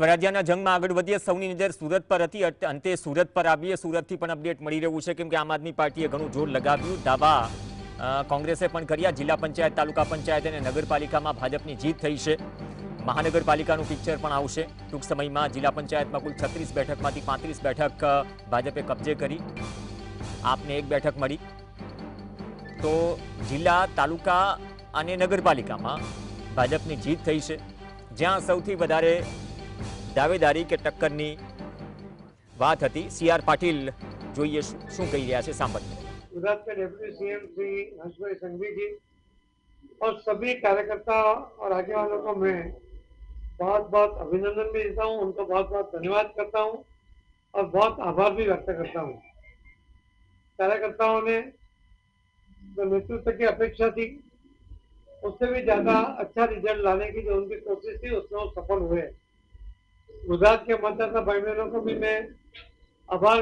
સ્વરાજ્યના જંગમાં આગળ વધીએ, સૌની નજર સુરત પર હતી. અંતે સુરત પર આવીએ. સુરતથી પણ અપડેટ મળી રહ્યું છે, કેમ કે આમ આદમી પાર્ટીએ ઘણું જોર લગાવ્યું. દાવા કોંગ્રેસે પણ કર્યા. જિલ્લા પંચાયત, તાલુકા પંચાયત અને નગરપાલિકામાં ભાજપની જીત થઈ છે. મહાનગરપાલિકાનું પિક્ચર પણ આવશે ટૂંક સમયમાં. જિલ્લા પંચાયતમાં કુલ 36 બેઠકમાંથી 35 બેઠક ભાજપે કબજે કરી. આપને 1 બેઠક મળી. તો જિલ્લા, તાલુકા અને નગરપાલિકામાં ભાજપની જીત થઈ છે. જ્યાં સૌથી વધારે દાવેદારી કે ટક્કરની વાત હતી. CR પાટીલ જોઈએ શું કહી રહ્યા છે, સાંભળીએ. गुजरात के डेप्यूटी सीएम श्री हर्षभाई संघवी जी और सभी कार्यकर्ता और आगे वालों को मैं बहुत बहुत अभिनंदन भी देता हूँ, उनको बहुत बहुत धन्यवाद करता हूँ और बहुत आभार भी व्यक्त करता हूँ। कार्यकर्ताओं ने जो नेतृत्व की अपेक्षा थी उससे भी ज्यादा अच्छा रिजल्ट लाने की जो उनकी कोशिश थी उसमें वो सफल हुए। गुजरात के मतदाता भाई बहनों को भी मैं आभार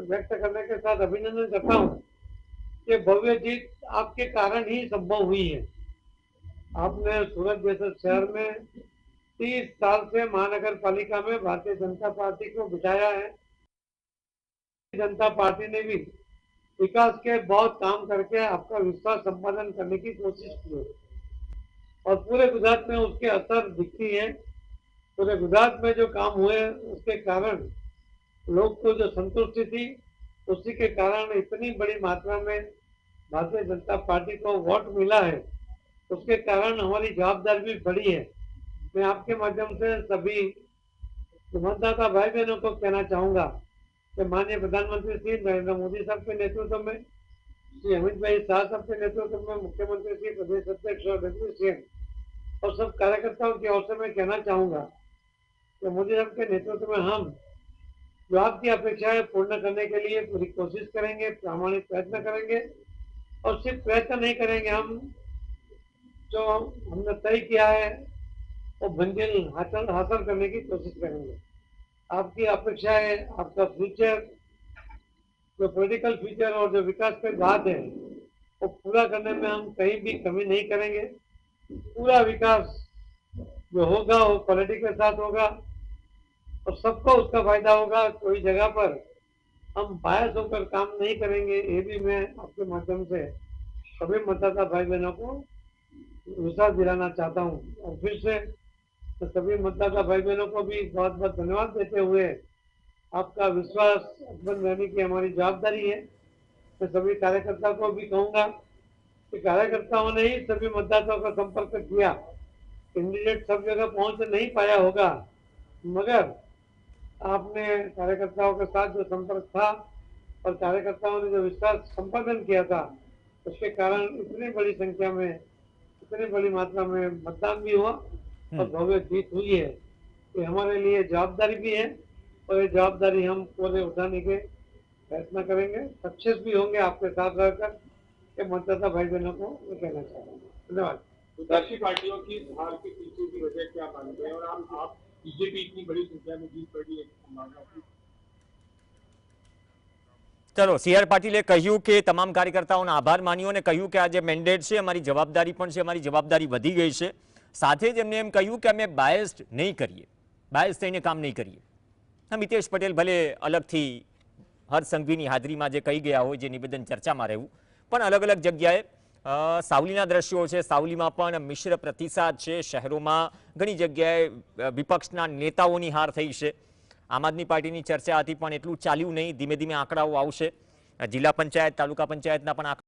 व्यक्त करने के साथ अभिनंदन करता हूँ कि भव्य जीत आपके कारण ही संभव हुई है। आपने सूरत जैसे शहर में 30 साल से महानगर पालिका में भारतीय जनता पार्टी को बिठाया है। जनता पार्टी ने भी विकास के बहुत काम करके आपका विश्वास संपादन करने की कोशिश की है और पूरे गुजरात में उसके असर दिखती है। पूरे गुजरात में जो काम हुए उसके कारण लोग को जो संतुष्टि थी उसी के कारण इतनी बड़ी मात्रा में भारतीय जनता पार्टी को वोट मिला है। उसके कारण हमारी जवाबदारी भी बढ़ी है। मैं आपके माध्यम से सभी मतदाता भाई बहनों को कहना चाहूंगा कि माननीय प्रधानमंत्री श्री नरेंद्र मोदी साहब के नेतृत्व में, श्री अमित भाई शाह साहब के नेतृत्व में, मुख्यमंत्री श्री प्रदेश अध्यक्ष और डेप्यूटी सीएम और सब कार्यकर्ताओं की ओर से मैं कहना चाहूंगा कि मोदी साहब के नेतृत्व में हम जो आपकी अपेक्षाएं पूर्ण करने के लिए पूरी कोशिश करेंगे, प्रामाणिक प्रयत्न करेंगे और सिर्फ प्रयत्न नहीं करेंगे, हम जो हमने तय किया है वो मंजिल हासिल करने की कोशिश करेंगे। आपकी अपेक्षाएं, आपका फ्यूचर, जो पॉलिटिकल फ्यूचर और जो विकास की बात है वो पूरा करने में हम कहीं भी कमी नहीं करेंगे। पूरा विकास जो होगा वो क्वालिटी के साथ होगा और सबको उसका फायदा होगा। कोई जगह पर हम बायस होकर काम नहीं करेंगे, ये भी मैं आपके माध्यम से सभी मतदाता भाई बहनों को विश्वास दिलाना चाहता हूँ। और फिर से तो सभी मतदाता भाई बहनों को भी बहुत बहुत धन्यवाद देते हुए आपका विश्वास बन रहने की हमारी जवाबदारी है। मैं सभी कार्यकर्ता को भी कहूँगा कि कार्यकर्ताओं ने ही सभी मतदाताओं का संपर्क किया। कैंडिडेट सब जगह पहुंच नहीं पाया होगा, मगर आपने कार्यकर्ताओं के साथ जो संपर्क था और कार्यकर्ताओं ने जो विश्वास संपादन किया था उसके कारण इतनी बड़ी संख्या में, इतनी बड़ी मात्रा में मतदान भी हुआ और भव्य जीत हुई है। ये हमारे लिए जवाबदारी भी है और ये जवाबदारी हम पूरे उठाने के प्रयत्न करेंगे। सक्सेस भी होंगे आपके साथ रहकर के मतदाता भाई बहनों को मैं कहना चाहूँगा। धन्यवाद। विपक्षी पार्टियों की हार के पीछे की वजह क्या मानते हैं और आप बीजेपी इतनी बड़ी संख्या में जीत पड़ी है? ચલો, CR પાટીલે કહ્યું કે તમામ કાર્યકર્તાઓનો આભાર માન્યો અને કહ્યું કે આ જે મેન્ડેટ છે અમારી જવાબદારી પણ છે, અમારી જવાબદારી વધી ગઈ છે. સાથે જ એમને એમ કહ્યું કે અમે બાયસ્ડ નહીં કરીએ, બાયસ થઈને કામ નહીં કરીએ. મિતેશ પટેલ ભલે અલગથી હર્ષ સંઘવીની હાજરીમાં જે કહી ગયા હોય, જે નિવેદન ચર્ચામાં રહ્યું, પણ અલગ અલગ જગ્યાએ સાવલીના દ્રશ્યો છે. સાવલીમાં પણ મિશ્ર પ્રતિસાદ છે. શહેરોમાં ઘણી જગ્યાએ વિપક્ષના નેતાઓની હાર થઈ છે. આમ આદમી પાર્ટીની ચર્ચા હતી પણ એટલું ચાલ્યું નહીં. ધીમે ધીમે આંકડાઓ આવશે. જિલ્લા પંચાયત, તાલુકા પંચાયતના પણ